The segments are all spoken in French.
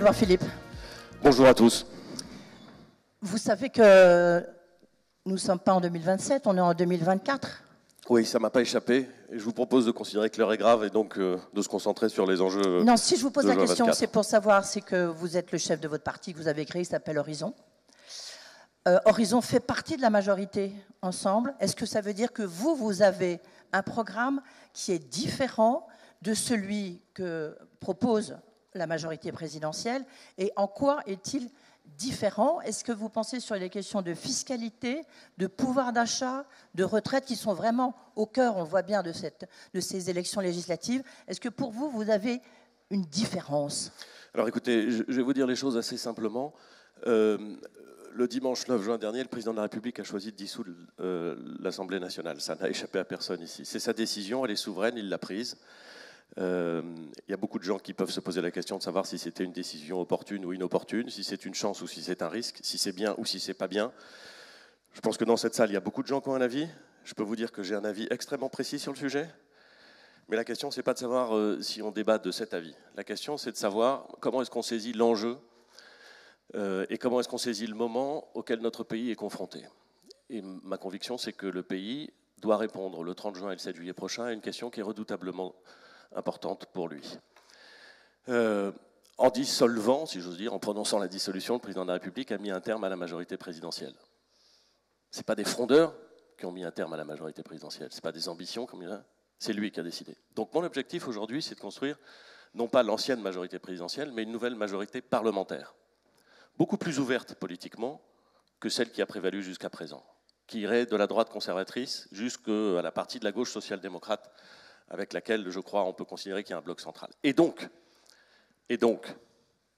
Édouard Philippe. Bonjour à tous. Vous savez que nous ne sommes pas en 2027, on est en 2024. Oui, ça ne m'a pas échappé. Et je vous propose de considérer que l'heure est grave et donc de se concentrer sur les enjeux. Non, si je vous pose la question, 24. c'est pour savoir, c'est que vous êtes le chef de votre parti que vous avez créé, il s'appelle Horizon. Horizon fait partie de la majorité ensemble. Est-ce que ça veut dire que vous avez un programme qui est différent de celui que propose la majorité présidentielle? Et en quoi est-il différent? Est-ce que vous pensez sur les questions de fiscalité, de pouvoir d'achat, de retraite, qui sont vraiment au cœur, on voit bien, de ces élections législatives? Est-ce que pour vous, vous avez une différence? Alors écoutez, je vais vous dire les choses assez simplement. Le dimanche 9 juin dernier, le président de la République a choisi de dissoudre l'Assemblée nationale. Ça n'a échappé à personne ici. C'est sa décision, elle est souveraine, il l'a prise. Il y a beaucoup de gens qui peuvent se poser la question de savoir si c'était une décision opportune ou inopportune, si c'est une chance ou si c'est un risque, si c'est bien ou si c'est pas bien. Je pense que dans cette salle, il y a beaucoup de gens qui ont un avis. Je peux vous dire que j'ai un avis extrêmement précis sur le sujet. Mais la question, c'est pas de savoir si on débat de cet avis. La question, c'est de savoir comment est-ce qu'on saisit l'enjeu et comment est-ce qu'on saisit le moment auquel notre pays est confronté. Et ma conviction, c'est que le pays doit répondre le 30 juin et le 7 juillet prochain à une question qui est redoutablement importante pour lui. En dissolvant, si j'ose dire, en prononçant la dissolution, le président de la République a mis un terme à la majorité présidentielle. Ce n'est pas des frondeurs qui ont mis un terme à la majorité présidentielle, ce n'est pas des ambitions, c'est lui qui a décidé. Donc mon objectif aujourd'hui, c'est de construire non pas l'ancienne majorité présidentielle, mais une nouvelle majorité parlementaire, beaucoup plus ouverte politiquement que celle qui a prévalu jusqu'à présent, qui irait de la droite conservatrice jusqu'à la partie de la gauche social-démocrate avec laquelle, je crois, on peut considérer qu'il y a un bloc central. Et donc,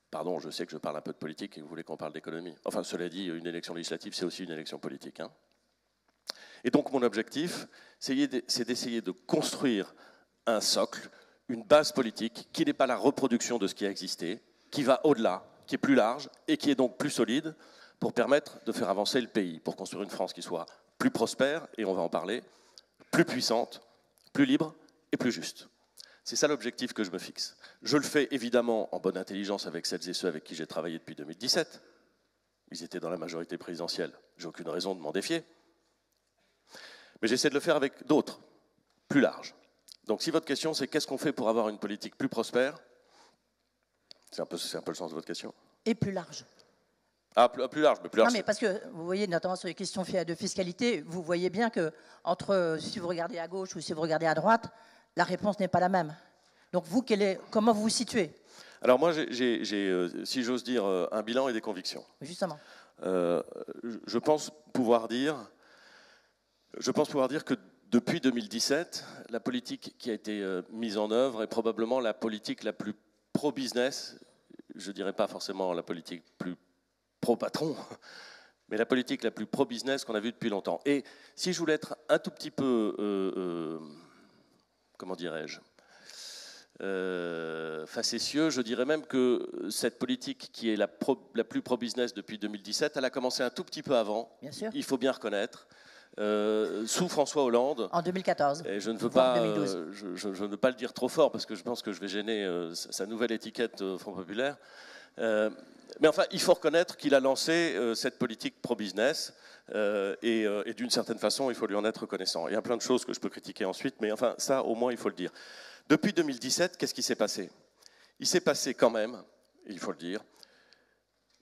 pardon, je sais que je parle un peu de politique et que vous voulez qu'on parle d'économie. Enfin, cela dit, une élection législative, c'est aussi une élection politique. Hein. Et donc, mon objectif, c'est d'essayer de construire un socle, une base politique qui n'est pas la reproduction de ce qui a existé, qui va au-delà, qui est plus large et qui est donc plus solide pour permettre de faire avancer le pays, pour construire une France qui soit plus prospère, et on va en parler, plus puissante, plus libre et plus juste. C'est ça l'objectif que je me fixe. Je le fais évidemment en bonne intelligence avec celles et ceux avec qui j'ai travaillé depuis 2017. Ils étaient dans la majorité présidentielle. J'ai aucune raison de m'en défier. Mais j'essaie de le faire avec d'autres, plus larges. Donc si votre question c'est qu'est-ce qu'on fait pour avoir une politique plus prospère, c'est un peu le sens de votre question. Et plus large. Ah, plus large, mais plus large. Non, mais parce que vous voyez, notamment sur les questions de fiscalité, vous voyez bien que entre si vous regardez à gauche ou si vous regardez à droite, la réponse n'est pas la même. Donc vous, comment vous vous situez? Alors moi, j'ai, si j'ose dire, un bilan et des convictions. Justement. Je pense pouvoir dire que depuis 2017, la politique qui a été mise en œuvre est probablement la politique la plus pro-business, je ne dirais pas forcément la politique plus pro-patron, mais la politique la plus pro-business qu'on a vue depuis longtemps. Et si je voulais être un tout petit peu, comment dirais-je, facétieux, je dirais même que cette politique qui est la plus pro-business depuis 2017, elle a commencé un tout petit peu avant, bien sûr. Il faut bien reconnaître, sous François Hollande. En 2014. Et je ne veux pas le dire trop fort parce que je pense que je vais gêner sa nouvelle étiquette Front Populaire. Mais enfin, il faut reconnaître qu'il a lancé cette politique pro-business et d'une certaine façon, il faut lui en être reconnaissant. Il y a plein de choses que je peux critiquer ensuite, mais enfin, ça, au moins, il faut le dire. Depuis 2017, qu'est-ce qui s'est passé? Il s'est passé quand même, il faut le dire,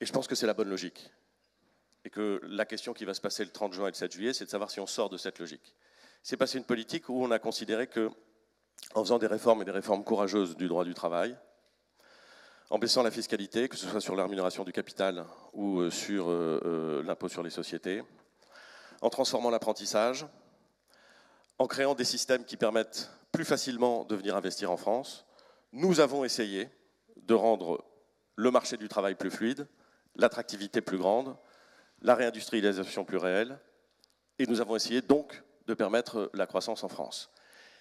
et je pense que c'est la bonne logique, et que la question qui va se passer le 30 juin et le 7 juillet, c'est de savoir si on sort de cette logique. Il s'est passé une politique où on a considéré que, en faisant des réformes et des réformes courageuses du droit du travail, en baissant la fiscalité, que ce soit sur la rémunération du capital ou sur l'impôt sur les sociétés, en transformant l'apprentissage, en créant des systèmes qui permettent plus facilement de venir investir en France, nous avons essayé de rendre le marché du travail plus fluide, l'attractivité plus grande, la réindustrialisation plus réelle, et nous avons essayé donc de permettre la croissance en France.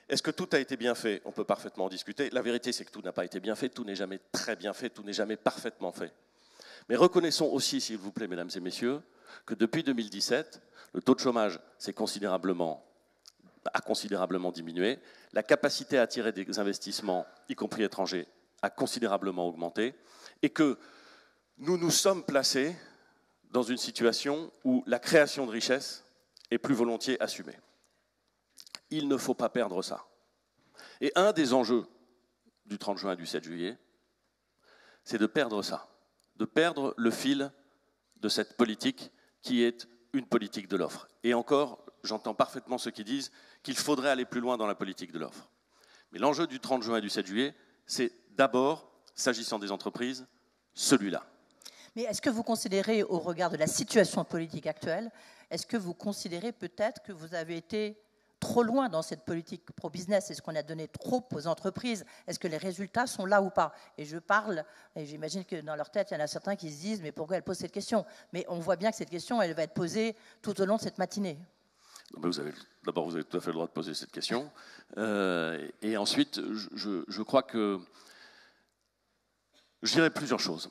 Est-ce que tout a été bien fait? On peut parfaitement en discuter. La vérité, c'est que tout n'a pas été bien fait, tout n'est jamais très bien fait, tout n'est jamais parfaitement fait. Mais reconnaissons aussi, s'il vous plaît, mesdames et messieurs, que depuis 2017, le taux de chômage a considérablement diminué, la capacité à attirer des investissements, y compris étrangers, a considérablement augmenté, et que nous nous sommes placés dans une situation où la création de richesse est plus volontiers assumée. Il ne faut pas perdre ça. Et un des enjeux du 30 juin et du 7 juillet, c'est de perdre ça, de perdre le fil de cette politique qui est une politique de l'offre. Et encore, j'entends parfaitement ceux qui disent qu'il faudrait aller plus loin dans la politique de l'offre. Mais l'enjeu du 30 juin et du 7 juillet, c'est d'abord, s'agissant des entreprises, celui-là. Mais est-ce que vous considérez, au regard de la situation politique actuelle, est-ce que vous considérez peut-être que vous avez été trop loin dans cette politique pro-business? Est-ce qu'on a donné trop aux entreprises? Est-ce que les résultats sont là ou pas? Et je parle, et j'imagine que dans leur tête, il y en a certains qui se disent « mais pourquoi elle pose cette question ?» Mais on voit bien que cette question, elle va être posée tout au long de cette matinée. D'abord, vous avez tout à fait le droit de poser cette question. Et ensuite, je crois que... Je dirais plusieurs choses.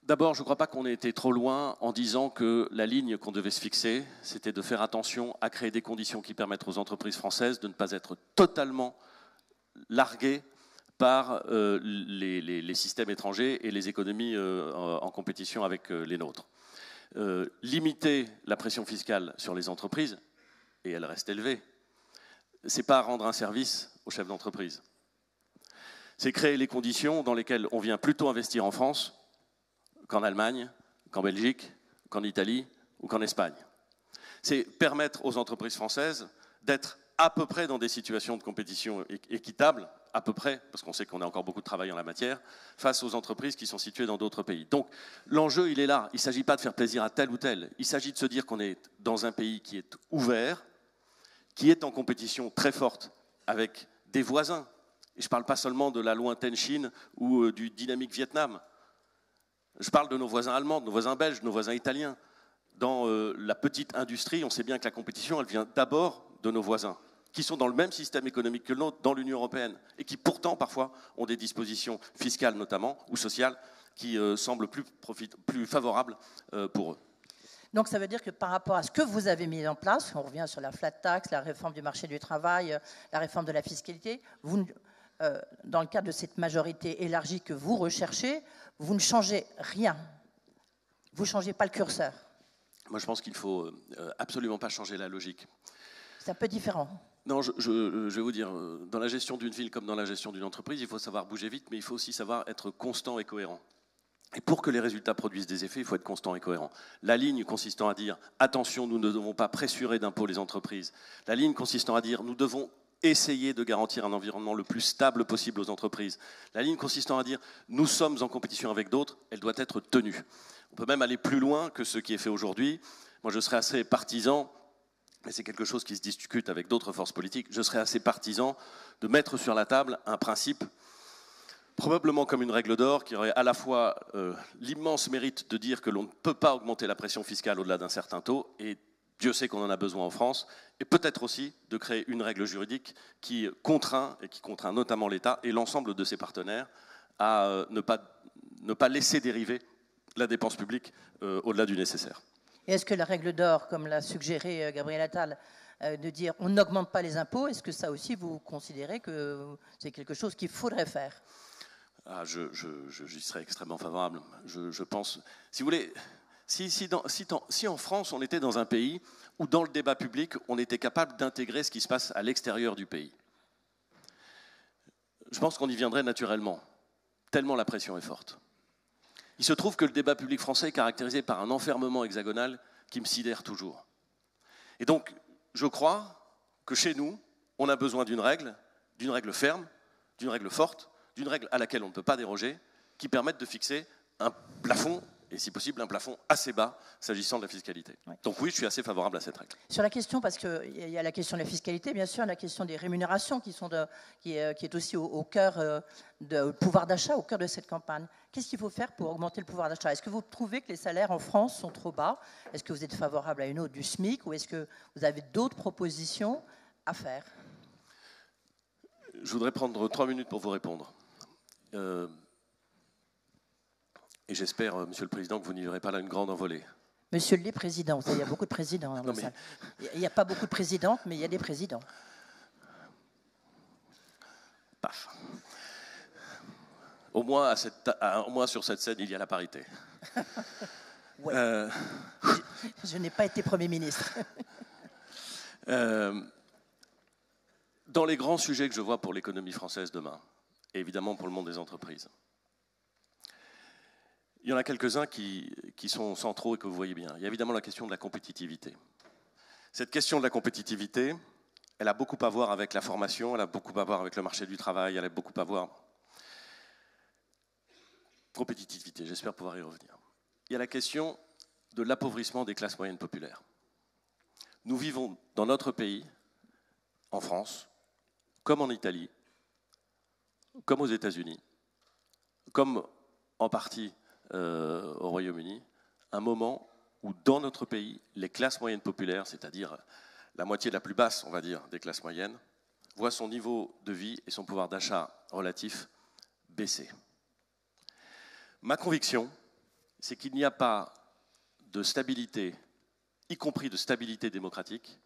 D'abord, je ne crois pas qu'on ait été trop loin en disant que la ligne qu'on devait se fixer, c'était de faire attention à créer des conditions qui permettent aux entreprises françaises de ne pas être totalement larguées par les systèmes étrangers et les économies en compétition avec les nôtres. Limiter la pression fiscale sur les entreprises, et elle reste élevée, ce n'est pas rendre un service aux chefs d'entreprise. C'est créer les conditions dans lesquelles on vient plutôt investir en France qu'en Allemagne, qu'en Belgique, qu'en Italie ou qu'en Espagne. C'est permettre aux entreprises françaises d'être à peu près dans des situations de compétition équitables, à peu près, parce qu'on sait qu'on a encore beaucoup de travail en la matière, face aux entreprises qui sont situées dans d'autres pays. Donc l'enjeu, il est là. Il ne s'agit pas de faire plaisir à tel ou tel. Il s'agit de se dire qu'on est dans un pays qui est ouvert, qui est en compétition très forte avec des voisins. Et je ne parle pas seulement de la lointaine Chine ou du dynamique Vietnam. Je parle de nos voisins allemands, de nos voisins belges, de nos voisins italiens. Dans la petite industrie, on sait bien que la compétition, elle vient d'abord de nos voisins, qui sont dans le même système économique que le nôtre, dans l'Union européenne, et qui pourtant, parfois, ont des dispositions fiscales notamment, ou sociales, qui semblent plus favorables pour eux. Donc ça veut dire que par rapport à ce que vous avez mis en place, on revient sur la flat tax, la réforme du marché du travail, la réforme de la fiscalité, vous, dans le cadre de cette majorité élargie que vous recherchez, vous ne changez rien. Vous ne changez pas le curseur. Moi, je pense qu'il ne faut absolument pas changer la logique. C'est un peu différent. Non, je vais vous dire, dans la gestion d'une ville comme dans la gestion d'une entreprise, il faut savoir bouger vite, mais il faut aussi savoir être constant et cohérent. Et pour que les résultats produisent des effets, il faut être constant et cohérent. La ligne consistant à dire « attention, nous ne devons pas pressurer d'impôts les entreprises ». La ligne consistant à dire « nous devons essayer de garantir un environnement le plus stable possible aux entreprises ». La ligne consistant à dire « nous sommes en compétition avec d'autres », elle doit être tenue. On peut même aller plus loin que ce qui est fait aujourd'hui. Moi, je serais assez partisan, mais c'est quelque chose qui se discute avec d'autres forces politiques, je serais assez partisan de mettre sur la table un principe probablement comme une règle d'or qui aurait à la fois l'immense mérite de dire que l'on ne peut pas augmenter la pression fiscale au-delà d'un certain taux, et Dieu sait qu'on en a besoin en France, et peut-être aussi de créer une règle juridique qui contraint, et qui contraint notamment l'État et l'ensemble de ses partenaires à ne pas laisser dériver la dépense publique au-delà du nécessaire. Et est-ce que la règle d'or, comme l'a suggéré Gabriel Attal, de dire on n'augmente pas les impôts, est-ce que ça aussi vous considérez que c'est quelque chose qu'il faudrait faire? J'y serais extrêmement favorable. Je pense, si vous voulez, si en France on était dans un pays où dans le débat public on était capable d'intégrer ce qui se passe à l'extérieur du pays, je pense qu'on y viendrait naturellement, tellement la pression est forte. Il se trouve que le débat public français est caractérisé par un enfermement hexagonal qui me sidère toujours. Et donc, je crois que chez nous, on a besoin d'une règle ferme, d'une règle forte, d'une règle à laquelle on ne peut pas déroger, qui permette de fixer un plafond, et si possible un plafond assez bas, s'agissant de la fiscalité. Oui. Donc oui, je suis assez favorable à cette règle. Sur la question, parce qu'il y a la question de la fiscalité, bien sûr, la question des rémunérations qui est aussi au cœur du pouvoir d'achat, au cœur de cette campagne. Qu'est-ce qu'il faut faire pour augmenter le pouvoir d'achat? Est-ce que vous trouvez que les salaires en France sont trop bas? Est-ce que vous êtes favorable à une hausse du SMIC, ou est-ce que vous avez d'autres propositions à faire? Je voudrais prendre 3 minutes pour vous répondre. Et j'espère, Monsieur le Président, que vous n'y verrez pas là une grande envolée. Monsieur le Président, il y a beaucoup de présidents dans la salle. Il n'y a pas beaucoup de présidentes, mais il y a des présidents. Paf. Au moins, au moins sur cette scène, il y a la parité. Ouais. Je n'ai pas été Premier ministre. Dans les grands sujets que je vois pour l'économie française demain, et évidemment pour le monde des entreprises, il y en a quelques-uns qui sont centraux et que vous voyez bien. Il y a évidemment la question de la compétitivité. Cette question de la compétitivité, elle a beaucoup à voir avec la formation, elle a beaucoup à voir avec le marché du travail, elle a beaucoup à voir... Compétitivité, j'espère pouvoir y revenir. Il y a la question de l'appauvrissement des classes moyennes populaires. Nous vivons dans notre pays, en France, comme en Italie, comme aux États-Unis, comme en partie au Royaume-Uni, un moment où dans notre pays, les classes moyennes populaires, c'est-à-dire la moitié la plus basse, on va dire, des classes moyennes, voient son niveau de vie et son pouvoir d'achat relatif baisser. Ma conviction, c'est qu'il n'y a pas de stabilité, y compris de stabilité démocratique,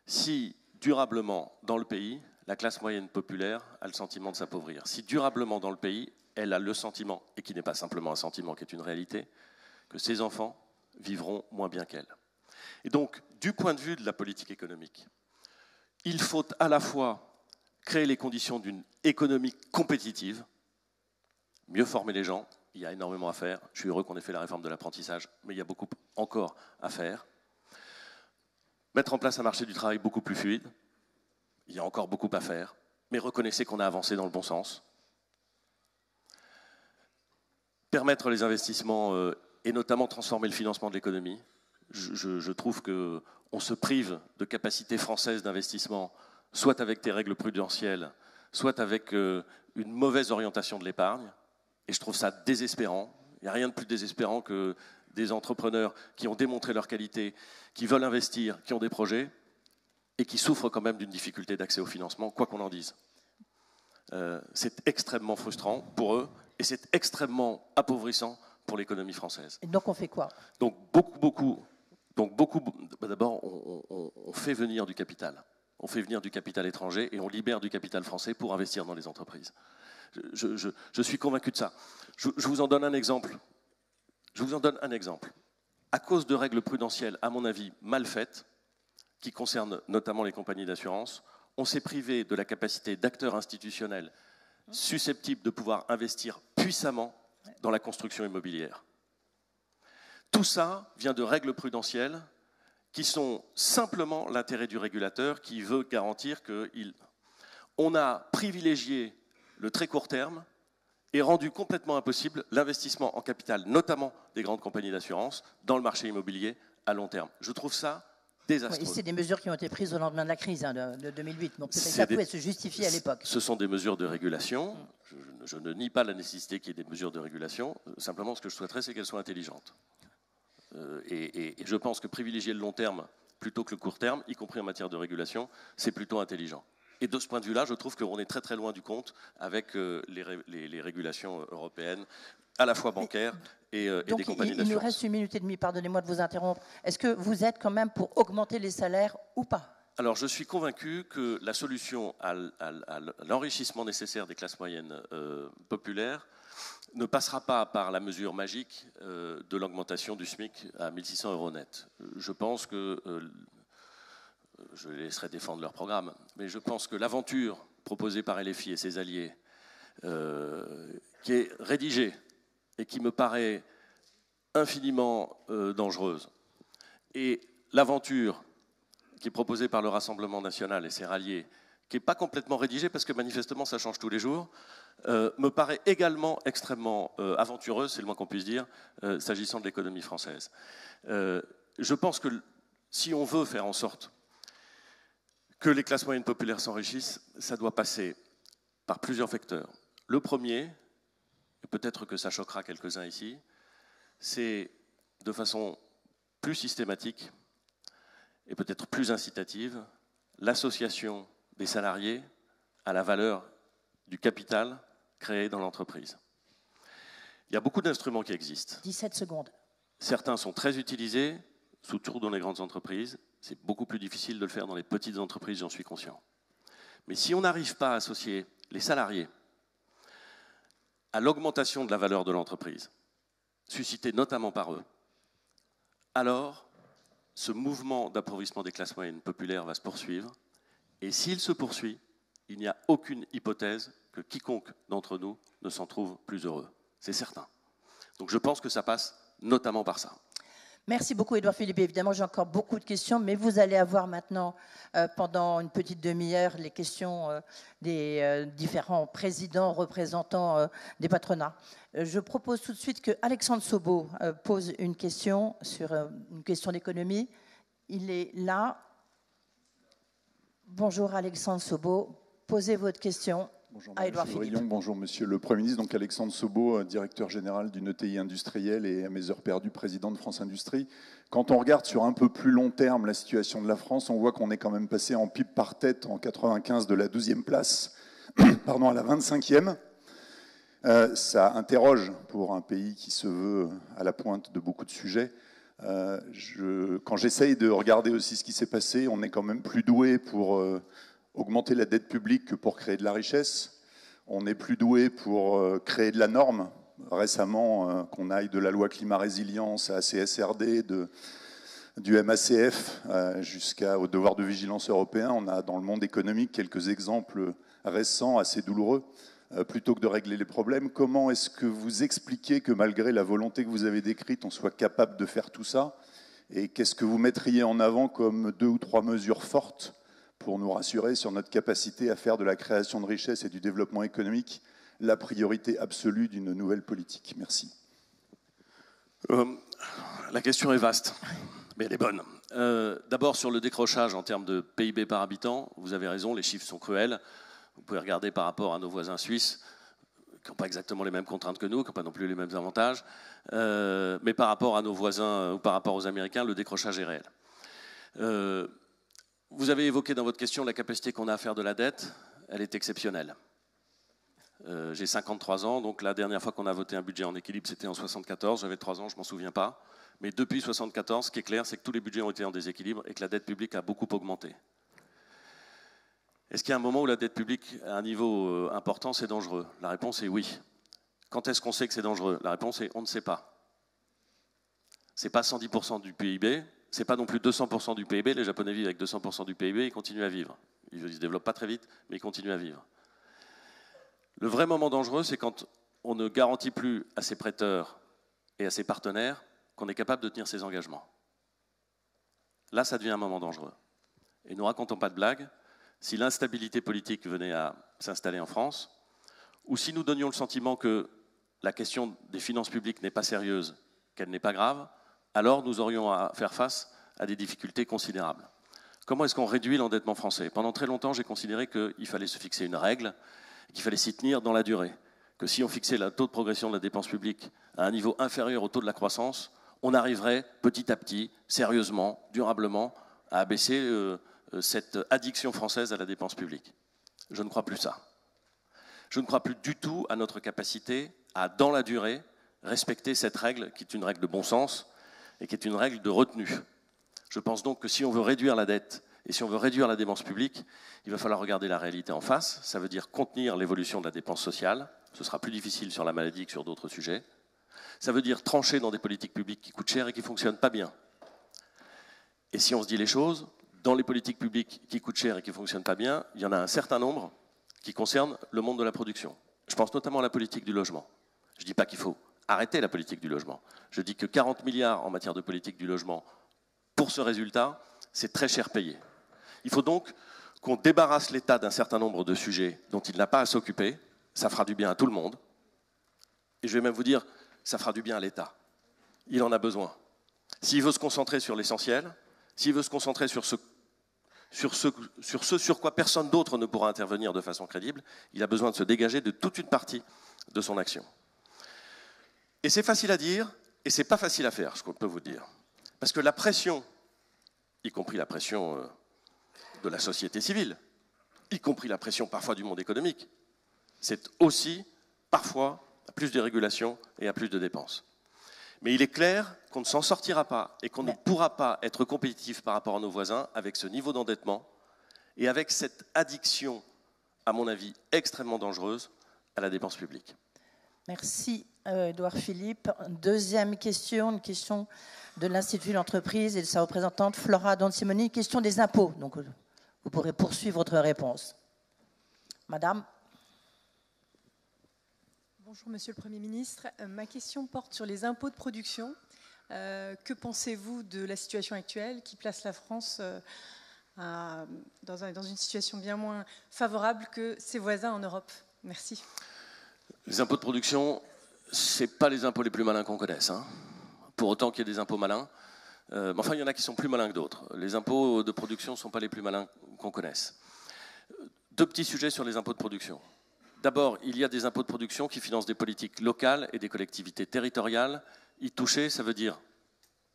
si durablement dans le pays, la classe moyenne populaire a le sentiment de s'appauvrir. Si durablement dans le pays, elle a le sentiment, et qui n'est pas simplement un sentiment, qui est une réalité, que ses enfants vivront moins bien qu'elle. Et donc, du point de vue de la politique économique, il faut à la fois créer les conditions d'une économie compétitive, mieux former les gens, il y a énormément à faire. Je suis heureux qu'on ait fait la réforme de l'apprentissage, mais il y a beaucoup encore à faire. Mettre en place un marché du travail beaucoup plus fluide, il y a encore beaucoup à faire, mais reconnaissez qu'on a avancé dans le bon sens. Permettre les investissements et notamment transformer le financement de l'économie. Je trouve qu'on se prive de capacités françaises d'investissement, soit avec des règles prudentielles, soit avec une mauvaise orientation de l'épargne. Et je trouve ça désespérant. Il n'y a rien de plus désespérant que des entrepreneurs qui ont démontré leur qualité, qui veulent investir, qui ont des projets, et qui souffrent quand même d'une difficulté d'accès au financement, quoi qu'on en dise. C'est extrêmement frustrant pour eux, et c'est extrêmement appauvrissant pour l'économie française. Et donc on fait quoi? Donc d'abord, on fait venir du capital. On fait venir du capital étranger et on libère du capital français pour investir dans les entreprises. Je suis convaincu de ça. Je vous en donne un exemple. À cause de règles prudentielles, à mon avis, mal faites, qui concernent notamment les compagnies d'assurance, on s'est privé de la capacité d'acteurs institutionnels susceptibles de pouvoir investir puissamment dans la construction immobilière. Tout ça vient de règles prudentielles qui sont simplement l'intérêt du régulateur qui veut garantir qu'on a privilégié le très court terme et rendu complètement impossible l'investissement en capital, notamment des grandes compagnies d'assurance, dans le marché immobilier à long terme. Je trouve ça désastreux. Oui, c'est des mesures qui ont été prises au lendemain de la crise de 2008, donc ça pouvait se justifier à l'époque. Ce sont des mesures de régulation. Je ne nie pas la nécessité qu'il y ait des mesures de régulation. Simplement, ce que je souhaiterais, c'est qu'elles soient intelligentes. Et je pense que privilégier le long terme plutôt que le court terme, y compris en matière de régulation, c'est plutôt intelligent. Et de ce point de vue-là, je trouve qu'on est très très loin du compte avec les régulations européennes, à la fois bancaires et des compagnies d'assurance. Il nous reste 1 minute et demie, pardonnez-moi de vous interrompre. Est-ce que vous êtes quand même pour augmenter les salaires ou pas? Alors, je suis convaincu que la solution à l'enrichissement nécessaire des classes moyennes populaires ne passera pas par la mesure magique de l'augmentation du SMIC à 1 600 € net. Je pense que, je les laisserai défendre leur programme, mais je pense que l'aventure proposée par LFI et ses alliés, qui est rédigée et qui me paraît infiniment dangereuse, et l'aventure qui est proposée par le Rassemblement national et ses ralliés, qui n'est pas complètement rédigée parce que manifestement ça change tous les jours, me paraît également extrêmement aventureuse, c'est le moins qu'on puisse dire, s'agissant de l'économie française. Je pense que si on veut faire en sorte que les classes moyennes populaires s'enrichissent, ça doit passer par plusieurs facteurs. Le premier, et peut-être que ça choquera quelques-uns ici, c'est de façon plus systématique et peut-être plus incitative, l'association des salariés à la valeur du capital créé dans l'entreprise. Il y a beaucoup d'instruments qui existent. 17 secondes. Certains sont très utilisés, surtout dans les grandes entreprises. C'est beaucoup plus difficile de le faire dans les petites entreprises, j'en suis conscient. Mais si on n'arrive pas à associer les salariés à l'augmentation de la valeur de l'entreprise, suscitée notamment par eux, alors ce mouvement d'appauvrissement des classes moyennes populaires va se poursuivre. Et s'il se poursuit, il n'y a aucune hypothèse que quiconque d'entre nous ne s'en trouve plus heureux. C'est certain. Donc je pense que ça passe notamment par ça. Merci beaucoup, Édouard Philippe. Évidemment, j'ai encore beaucoup de questions, mais vous allez avoir maintenant, pendant une petite demi-heure, les questions des différents présidents, représentants des patronats. Je propose tout de suite que Alexandre Sobo pose une question sur une question d'économie. Il est là. Bonjour, Alexandre Sobo. Posez votre question. Bonjour, à Édouard Philippe. Bonjour, Monsieur le Premier ministre. Donc, Alexandre Sobo, directeur général d'une ETI industrielle et à mes heures perdues, président de France Industrie. Quand on regarde sur un peu plus long terme la situation de la France, on voit qu'on est quand même passé en PIB par tête en 95 de la 12e place pardon, à la 25e. Ça interroge pour un pays qui se veut à la pointe de beaucoup de sujets. Quand j'essaye de regarder aussi ce qui s'est passé, on est quand même plus doué pour augmenter la dette publique que pour créer de la richesse. On est plus doué pour créer de la norme. Récemment, qu'on aille de la loi climat-résilience à CSRD, du MACF jusqu'au devoir de vigilance européen, on a dans le monde économique quelques exemples récents assez douloureux. Plutôt que de régler les problèmes, comment est-ce que vous expliquez que malgré la volonté que vous avez décrite, on soit capable de faire tout ça? Et qu'est-ce que vous mettriez en avant comme 2 ou 3 mesures fortes pour nous rassurer sur notre capacité à faire de la création de richesse et du développement économique la priorité absolue d'une nouvelle politique? Merci. La question est vaste, mais elle est bonne. D'abord, sur le décrochage en termes de PIB par habitant, vous avez raison, les chiffres sont cruels. Vous pouvez regarder par rapport à nos voisins suisses, qui n'ont pas exactement les mêmes contraintes que nous, qui n'ont pas non plus les mêmes avantages, mais par rapport à nos voisins ou par rapport aux Américains, le décrochage est réel. Vous avez évoqué dans votre question la capacité qu'on a à faire de la dette, elle est exceptionnelle. J'ai 53 ans, donc la dernière fois qu'on a voté un budget en équilibre, c'était en 74, j'avais 3 ans, je ne m'en souviens pas. Mais depuis 74, ce qui est clair, c'est que tous les budgets ont été en déséquilibre et que la dette publique a beaucoup augmenté. Est-ce qu'il y a un moment où la dette publique à un niveau important, c'est dangereux? La réponse est oui. Quand est-ce qu'on sait que c'est dangereux? La réponse est on ne sait pas. Ce n'est pas 110% du PIB, ce n'est pas non plus 200% du PIB. Les Japonais vivent avec 200% du PIB, ils continuent à vivre. Ils ne se développent pas très vite, mais ils continuent à vivre. Le vrai moment dangereux, c'est quand on ne garantit plus à ses prêteurs et à ses partenaires qu'on est capable de tenir ses engagements. Là, ça devient un moment dangereux. Et ne racontons pas de blagues. Si l'instabilité politique venait à s'installer en France, ou si nous donnions le sentiment que la question des finances publiques n'est pas sérieuse, qu'elle n'est pas grave, alors nous aurions à faire face à des difficultés considérables. Comment est-ce qu'on réduit l'endettement français? Pendant très longtemps, j'ai considéré qu'il fallait se fixer une règle, qu'il fallait s'y tenir dans la durée, que si on fixait le taux de progression de la dépense publique à un niveau inférieur au taux de la croissance, on arriverait petit à petit, sérieusement, durablement, à abaisser cette addiction française à la dépense publique. Je ne crois plus ça. Je ne crois plus du tout à notre capacité à, dans la durée, respecter cette règle qui est une règle de bon sens et qui est une règle de retenue. Je pense donc que si on veut réduire la dette et si on veut réduire la dépense publique, il va falloir regarder la réalité en face. Ça veut dire contenir l'évolution de la dépense sociale. Ce sera plus difficile sur la maladie que sur d'autres sujets. Ça veut dire trancher dans des politiques publiques qui coûtent cher et qui ne fonctionnent pas bien. Et si on se dit les choses, dans les politiques publiques qui coûtent cher et qui ne fonctionnent pas bien, il y en a un certain nombre qui concernent le monde de la production. Je pense notamment à la politique du logement. Je ne dis pas qu'il faut arrêter la politique du logement. Je dis que 40 milliards en matière de politique du logement, pour ce résultat, c'est très cher payé. Il faut donc qu'on débarrasse l'État d'un certain nombre de sujets dont il n'a pas à s'occuper. Ça fera du bien à tout le monde. Et je vais même vous dire, ça fera du bien à l'État. Il en a besoin. S'il veut se concentrer sur l'essentiel, s'il veut se concentrer sur ce sur quoi personne d'autre ne pourra intervenir de façon crédible, il a besoin de se dégager de toute une partie de son action. Et c'est facile à dire, et c'est pas facile à faire, je peux vous dire. Parce que la pression, y compris la pression de la société civile, y compris la pression parfois du monde économique, c'est aussi parfois à plus de régulation et à plus de dépenses. Mais il est clair qu'on ne s'en sortira pas et qu'on ne pourra pas être compétitif par rapport à nos voisins avec ce niveau d'endettement et avec cette addiction, à mon avis, extrêmement dangereuse à la dépense publique. Merci, Édouard Philippe. Deuxième question, une question de l'Institut de l'entreprise et de sa représentante Flora Don-Simoni, question des impôts. Donc, vous pourrez poursuivre votre réponse. Madame. Bonjour, Monsieur le Premier ministre. Ma question porte sur les impôts de production. Que pensez-vous de la situation actuelle qui place la France dans une situation bien moins favorable que ses voisins en Europe? Merci. Les impôts de production, ce n'est pas les impôts les plus malins qu'on connaisse. Hein. Pour autant qu'il y ait des impôts malins. Mais enfin, il y en a qui sont plus malins que d'autres. Les impôts de production ne sont pas les plus malins qu'on connaisse. Deux petits sujets sur les impôts de production. D'abord, il y a des impôts de production qui financent des politiques locales et des collectivités territoriales. Y toucher, ça veut dire,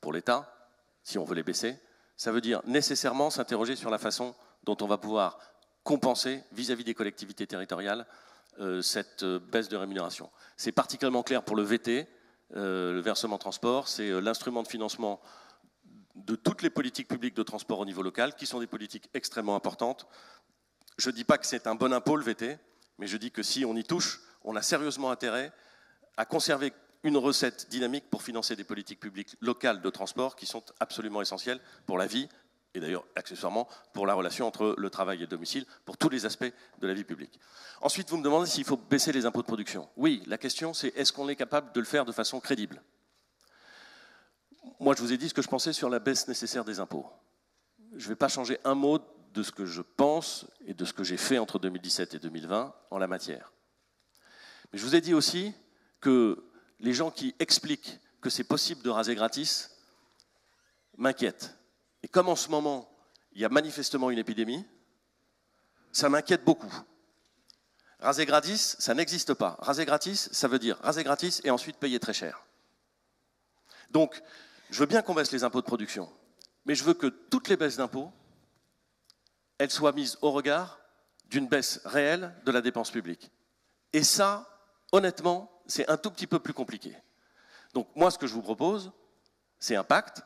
pour l'État, si on veut les baisser, ça veut dire nécessairement s'interroger sur la façon dont on va pouvoir compenser vis-à-vis des collectivités territoriales cette baisse de rémunération. C'est particulièrement clair pour le VT, le versement transport, c'est l'instrument de financement de toutes les politiques publiques de transport au niveau local, qui sont des politiques extrêmement importantes. Je ne dis pas que c'est un bon impôt, le VT, mais je dis que si on y touche, on a sérieusement intérêt à conserver une recette dynamique pour financer des politiques publiques locales de transport qui sont absolument essentielles pour la vie, et d'ailleurs accessoirement pour la relation entre le travail et le domicile, pour tous les aspects de la vie publique. Ensuite, vous me demandez s'il faut baisser les impôts de production. Oui, la question c'est est-ce qu'on est capable de le faire de façon crédible? Moi, je vous ai dit ce que je pensais sur la baisse nécessaire des impôts. Je ne vais pas changer un mot de ce que je pense et de ce que j'ai fait entre 2017 et 2020 en la matière. Mais je vous ai dit aussi que les gens qui expliquent que c'est possible de raser gratis m'inquiètent. Et comme en ce moment, il y a manifestement une épidémie, ça m'inquiète beaucoup. Raser gratis, ça n'existe pas. Raser gratis, ça veut dire raser gratis et ensuite payer très cher. Donc, je veux bien qu'on baisse les impôts de production, mais je veux que toutes les baisses d'impôts, elles soient mises au regard d'une baisse réelle de la dépense publique. Et ça, honnêtement, c'est un tout petit peu plus compliqué. Donc moi, ce que je vous propose, c'est un pacte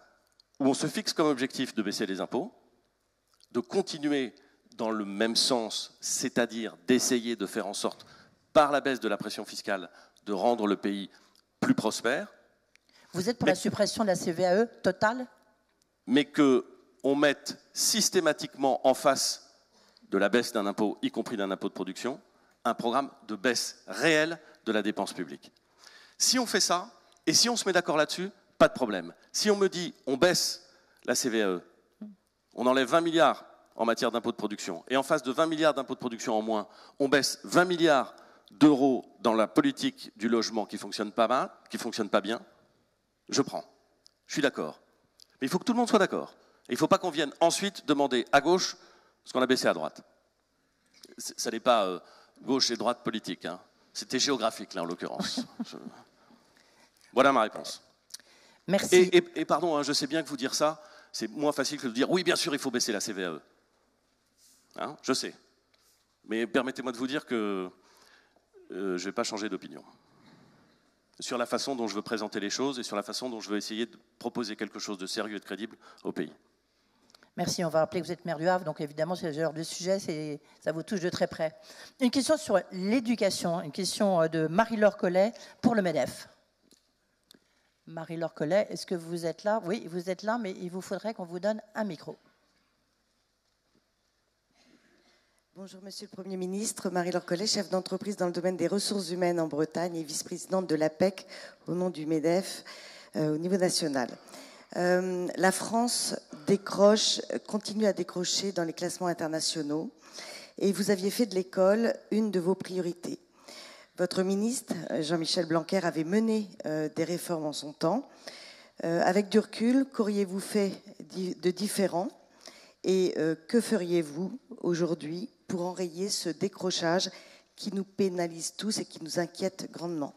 où on se fixe comme objectif de baisser les impôts, de continuer dans le même sens, c'est-à-dire d'essayer de faire en sorte, par la baisse de la pression fiscale, de rendre le pays plus prospère. Vous êtes pour la suppression de la CVAE totale? Mais qu'on mette systématiquement en face de la baisse d'un impôt, y compris d'un impôt de production, un programme de baisse réelle de la dépense publique. Si on fait ça, et si on se met d'accord là-dessus, pas de problème. Si on me dit on baisse la CVAE, on enlève 20 milliards en matière d'impôts de production, et en face de 20 milliards d'impôts de production en moins, on baisse 20 milliards d'euros dans la politique du logement qui fonctionne pas mal, qui fonctionne pas bien, je prends. Je suis d'accord. Mais il faut que tout le monde soit d'accord. Il ne faut pas qu'on vienne ensuite demander à gauche ce qu'on a baissé à droite. Ça n'est pas gauche et droite politique, hein. C'était géographique, là, en l'occurrence. Voilà ma réponse. Merci. Et pardon, hein, je sais bien que vous dire ça, c'est moins facile que de dire oui, bien sûr, il faut baisser la CVAE. Hein, je sais. Mais permettez-moi de vous dire que je ne vais pas changer d'opinion sur la façon dont je veux présenter les choses et sur la façon dont je veux essayer de proposer quelque chose de sérieux et de crédible au pays. Merci, on va rappeler que vous êtes maire du Havre, donc évidemment, c'est ce genre de sujet, ça vous touche de très près. Une question sur l'éducation, une question de Marie-Laure Collet pour le MEDEF. Marie-Laure Collet, est-ce que vous êtes là? Oui, vous êtes là, mais il vous faudrait qu'on vous donne un micro. Bonjour Monsieur le Premier ministre, Marie-Laure Collet, chef d'entreprise dans le domaine des ressources humaines en Bretagne et vice-présidente de l'APEC au nom du MEDEF au niveau national. La France continue à décrocher dans les classements internationaux et vous aviez fait de l'école une de vos priorités. Votre ministre, Jean-Michel Blanquer, avait mené des réformes en son temps. Avec du recul, qu'auriez-vous fait de différent et que feriez-vous aujourd'hui pour enrayer ce décrochage qui nous pénalise tous et qui nous inquiète grandement?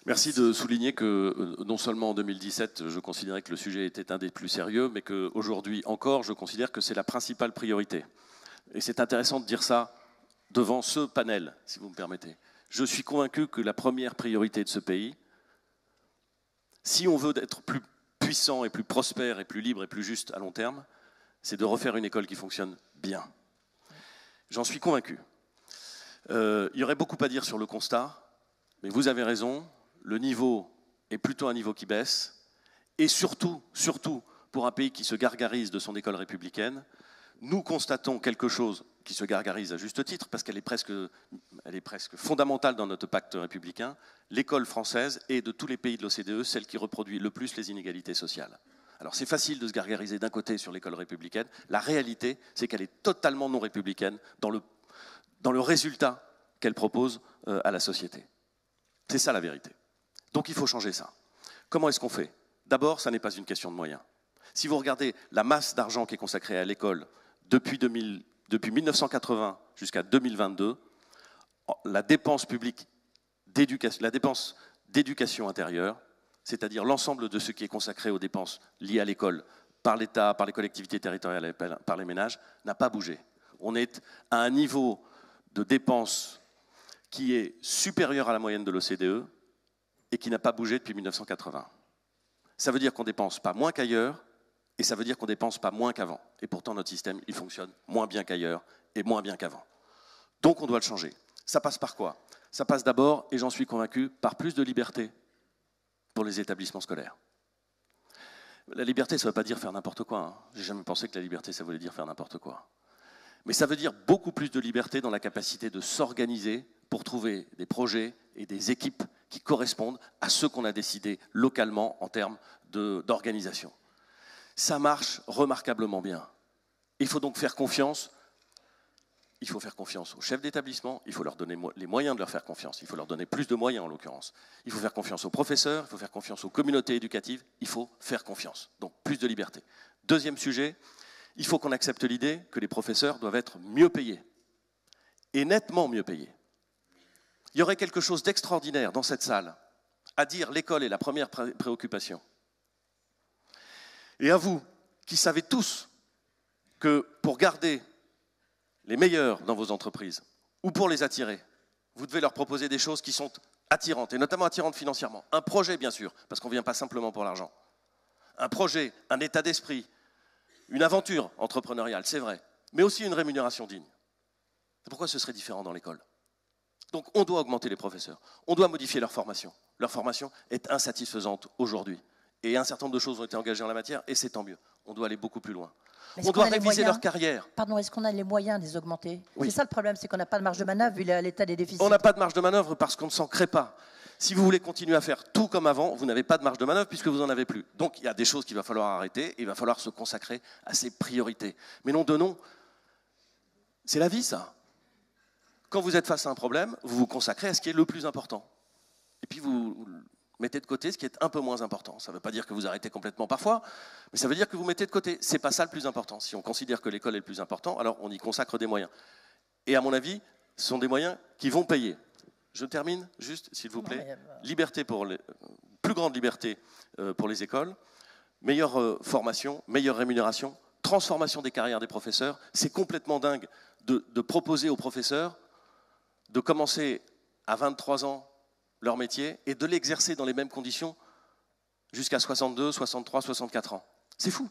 Merci de souligner que non seulement en 2017, je considérais que le sujet était un des plus sérieux, mais qu'aujourd'hui encore, je considère que c'est la principale priorité. Et c'est intéressant de dire ça devant ce panel, si vous me permettez. Je suis convaincu que la première priorité de ce pays, si on veut être plus puissant et plus prospère et plus libre et plus juste à long terme, c'est de refaire une école qui fonctionne bien. J'en suis convaincu. Il y aurait beaucoup à dire sur le constat. Mais vous avez raison, le niveau est plutôt un niveau qui baisse, et surtout, pour un pays qui se gargarise de son école républicaine, nous constatons quelque chose qui se gargarise à juste titre, parce qu'elle est presque fondamentale dans notre pacte républicain. L'école française est, de tous les pays de l'OCDE, celle qui reproduit le plus les inégalités sociales. Alors c'est facile de se gargariser d'un côté sur l'école républicaine. La réalité, c'est qu'elle est totalement non républicaine dans le résultat qu'elle propose à la société. C'est ça la vérité. Donc il faut changer ça. Comment est-ce qu'on fait? D'abord, ça n'est pas une question de moyens. Si vous regardez la masse d'argent qui est consacrée à l'école depuis 1980 jusqu'à 2022, la dépense publique d'éducation, la dépense d'éducation intérieure, c'est-à-dire l'ensemble de ce qui est consacré aux dépenses liées à l'école par l'État, par les collectivités territoriales et par les ménages, n'a pas bougé. On est à un niveau de dépenses qui est supérieur à la moyenne de l'OCDE et qui n'a pas bougé depuis 1980. Ça veut dire qu'on ne dépense pas moins qu'ailleurs, et ça veut dire qu'on ne dépense pas moins qu'avant. Et pourtant, notre système, il fonctionne moins bien qu'ailleurs et moins bien qu'avant. Donc, on doit le changer. Ça passe par quoi? Ça passe d'abord, et j'en suis convaincu, par plus de liberté pour les établissements scolaires. La liberté, ça ne veut pas dire faire n'importe quoi. Hein. J'ai jamais pensé que la liberté, ça voulait dire faire n'importe quoi. Mais ça veut dire beaucoup plus de liberté dans la capacité de s'organiser pour trouver des projets et des équipes qui correspondent à ce qu'on a décidé localement en termes d'organisation. Ça marche remarquablement bien. Il faut donc faire confiance. Il faut faire confiance aux chefs d'établissement, il faut leur donner les moyens de leur faire confiance, il faut leur donner plus de moyens en l'occurrence. Il faut faire confiance aux professeurs, il faut faire confiance aux communautés éducatives, il faut faire confiance. Donc plus de liberté. Deuxième sujet, il faut qu'on accepte l'idée que les professeurs doivent être mieux payés, et nettement mieux payés. Il y aurait quelque chose d'extraordinaire dans cette salle, à dire l'école est la première préoccupation. Et à vous, qui savez tous que pour garder les meilleurs dans vos entreprises, ou pour les attirer, vous devez leur proposer des choses qui sont attirantes, et notamment attirantes financièrement. Un projet, bien sûr, parce qu'on ne vient pas simplement pour l'argent. Un projet, un état d'esprit, une aventure entrepreneuriale, c'est vrai, mais aussi une rémunération digne. Pourquoi ce serait différent dans l'école? Donc on doit augmenter les professeurs, on doit modifier leur formation. Leur formation est insatisfaisante aujourd'hui. Et un certain nombre de choses ont été engagées en la matière, et c'est tant mieux. On doit aller beaucoup plus loin. On doit réviser leur carrière. Pardon, est-ce qu'on a les moyens de les augmenter? Oui. C'est ça le problème, c'est qu'on n'a pas de marge de manœuvre vu l'état des déficits. On n'a pas de marge de manœuvre parce qu'on ne s'en crée pas. Si vous voulez continuer à faire tout comme avant, vous n'avez pas de marge de manœuvre puisque vous n'en avez plus. Donc il y a des choses qu'il va falloir arrêter et il va falloir se consacrer à ses priorités. Mais non de non, c'est la vie ça. Quand vous êtes face à un problème, vous vous consacrez à ce qui est le plus important. Et puis vous mettez de côté ce qui est un peu moins important. Ça ne veut pas dire que vous arrêtez complètement parfois, mais ça veut dire que vous mettez de côté. Ce n'est pas ça le plus important. Si on considère que l'école est le plus important, alors on y consacre des moyens. Et à mon avis, ce sont des moyens qui vont payer. Je termine juste, s'il vous plaît. Liberté plus grande liberté pour les écoles, meilleure formation, meilleure rémunération, transformation des carrières des professeurs. C'est complètement dingue de proposer aux professeurs de commencer à 23 ans leur métier et de l'exercer dans les mêmes conditions jusqu'à 62, 63, 64 ans. C'est fou.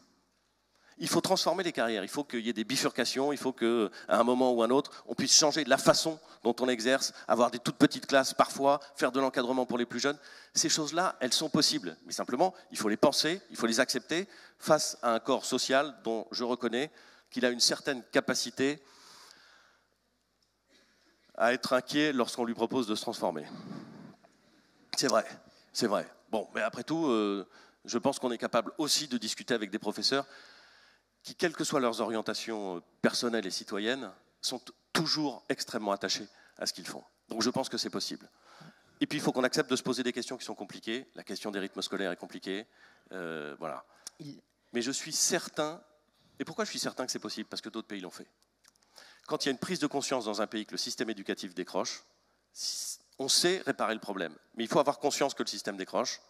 Il faut transformer les carrières, il faut qu'il y ait des bifurcations, il faut qu'à un moment ou un autre, on puisse changer la façon dont on exerce, avoir des toutes petites classes parfois, faire de l'encadrement pour les plus jeunes. Ces choses-là, elles sont possibles. Mais simplement, il faut les penser, il faut les accepter face à un corps social dont je reconnais qu'il a une certaine capacité à être inquiet lorsqu'on lui propose de se transformer. C'est vrai, c'est vrai. Bon, mais après tout, je pense qu'on est capable aussi de discuter avec des professeurs qui, quelles que soient leurs orientations personnelles et citoyennes, sont toujours extrêmement attachés à ce qu'ils font. Donc je pense que c'est possible. Et puis il faut qu'on accepte de se poser des questions qui sont compliquées. La question des rythmes scolaires est compliquée. Voilà. Mais je suis certain, et pourquoi je suis certain que c'est possible? Parce que d'autres pays l'ont fait. Quand il y a une prise de conscience dans un pays que le système éducatif décroche, on sait réparer le problème. Mais il faut avoir conscience que le système décroche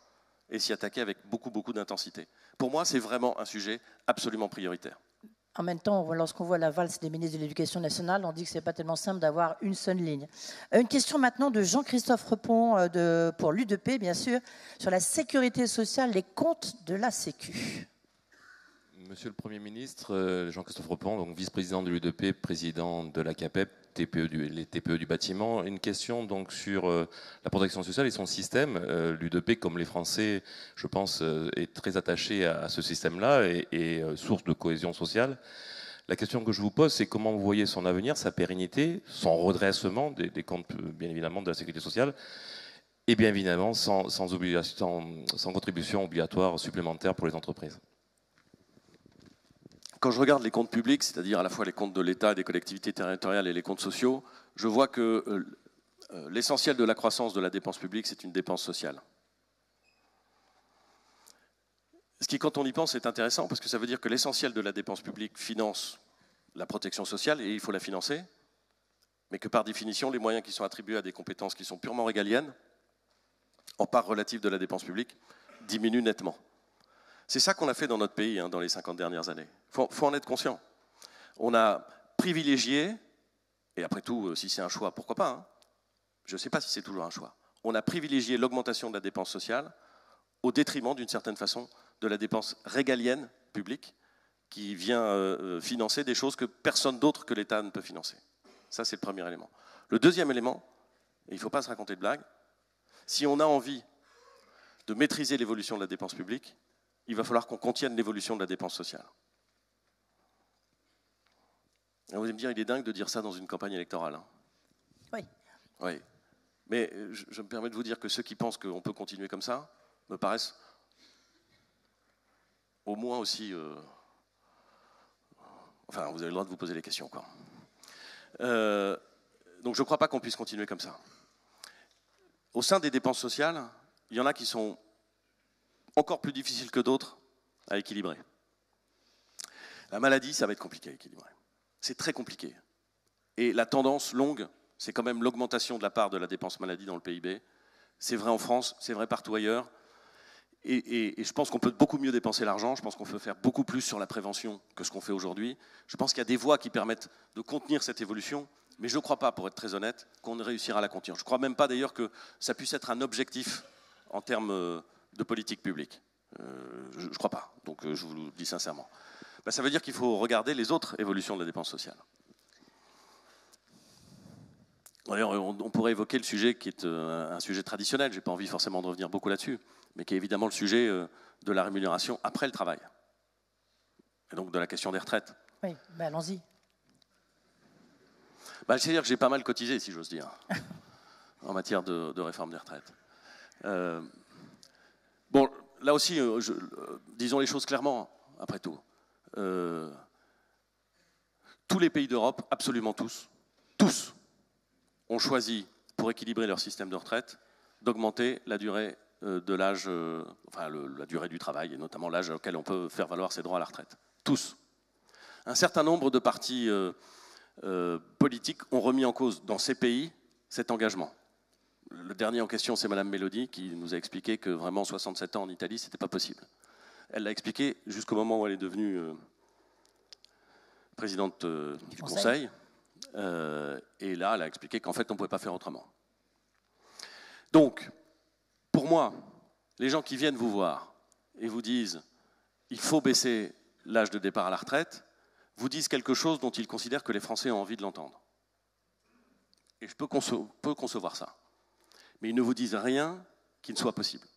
et s'y attaquer avec beaucoup, beaucoup d'intensité. Pour moi, c'est vraiment un sujet absolument prioritaire. En même temps, lorsqu'on voit la valse des ministres de l'Éducation nationale, on dit que ce n'est pas tellement simple d'avoir une seule ligne. Une question maintenant de Jean-Christophe Repon, pour l'UDP, bien sûr, sur la sécurité sociale, les comptes de la Sécu. Monsieur le Premier ministre, Jean-Christophe Repon, donc vice-président de l'UDP, président de la CAPEP, les TPE du bâtiment. Une question donc sur la protection sociale et son système. L'UDP, comme les Français, je pense, est très attaché à ce système-là et source de cohésion sociale. La question que je vous pose, c'est comment vous voyez son avenir, sa pérennité, son redressement des comptes, bien évidemment, de la sécurité sociale, et bien évidemment sans contribution obligatoire supplémentaire pour les entreprises. Quand je regarde les comptes publics, c'est-à-dire à la fois les comptes de l'État, des collectivités territoriales et les comptes sociaux, je vois que l'essentiel de la croissance de la dépense publique, c'est une dépense sociale. Ce qui, quand on y pense, est intéressant parce que ça veut dire que l'essentiel de la dépense publique finance la protection sociale et il faut la financer, mais que par définition, les moyens qui sont attribués à des compétences qui sont purement régaliennes, en part relative de la dépense publique, diminuent nettement. C'est ça qu'on a fait dans notre pays dans les 50 dernières années. Il faut en être conscient. On a privilégié, et après tout, si c'est un choix, pourquoi pas, je ne sais pas si c'est toujours un choix, on a privilégié l'augmentation de la dépense sociale au détriment, d'une certaine façon, de la dépense régalienne publique qui vient financer des choses que personne d'autre que l'État ne peut financer. Ça, c'est le premier élément. Le deuxième élément, et il ne faut pas se raconter de blagues, si on a envie de maîtriser l'évolution de la dépense publique, il va falloir qu'on contienne l'évolution de la dépense sociale. Et vous allez me dire, il est dingue de dire ça dans une campagne électorale. Oui. Oui. Mais je me permets de vous dire que ceux qui pensent qu'on peut continuer comme ça me paraissent au moins aussi... Enfin, vous avez le droit de vous poser les questions, quoi. Donc je ne crois pas qu'on puisse continuer comme ça. Au sein des dépenses sociales, il y en a qui sont encore plus difficiles que d'autres à équilibrer. La maladie, ça va être compliqué à équilibrer. C'est très compliqué. Et la tendance longue, c'est quand même l'augmentation de la part de la dépense maladie dans le PIB. C'est vrai en France, c'est vrai partout ailleurs. Et je pense qu'on peut beaucoup mieux dépenser l'argent, je pense qu'on peut faire beaucoup plus sur la prévention que ce qu'on fait aujourd'hui. Je pense qu'il y a des voies qui permettent de contenir cette évolution, mais je ne crois pas, pour être très honnête, qu'on réussira à la contenir. Je ne crois même pas d'ailleurs que ça puisse être un objectif en termes de politique publique. Je ne crois pas, donc je vous le dis sincèrement. Ça veut dire qu'il faut regarder les autres évolutions de la dépense sociale. D'ailleurs, on pourrait évoquer le sujet qui est un sujet traditionnel, je n'ai pas envie forcément de revenir beaucoup là-dessus, mais qui est évidemment le sujet de la rémunération après le travail. Et donc de la question des retraites. Oui, allons-y. C'est-à-dire que j'ai pas mal cotisé, si j'ose dire, en matière de réforme des retraites. Bon, là aussi, disons les choses clairement, après tout. Tous les pays d'Europe, absolument tous, ont choisi, pour équilibrer leur système de retraite, d'augmenter la durée de l'âge, la durée du travail, et notamment l'âge auquel on peut faire valoir ses droits à la retraite. Tous. Un certain nombre de partis politiques ont remis en cause dans ces pays cet engagement. Le dernier en question, c'est Madame Meloni, qui nous a expliqué que vraiment 67 ans en Italie, c'était pas possible. Elle l'a expliqué jusqu'au moment où elle est devenue présidente du Conseil. Et là, elle a expliqué qu'en fait, on ne pouvait pas faire autrement. Donc, pour moi, les gens qui viennent vous voir et vous disent « il faut baisser l'âge de départ à la retraite », vous disent quelque chose dont ils considèrent que les Français ont envie de l'entendre. Et je peux concevoir ça. Mais ils ne vous disent rien qui ne soit possible.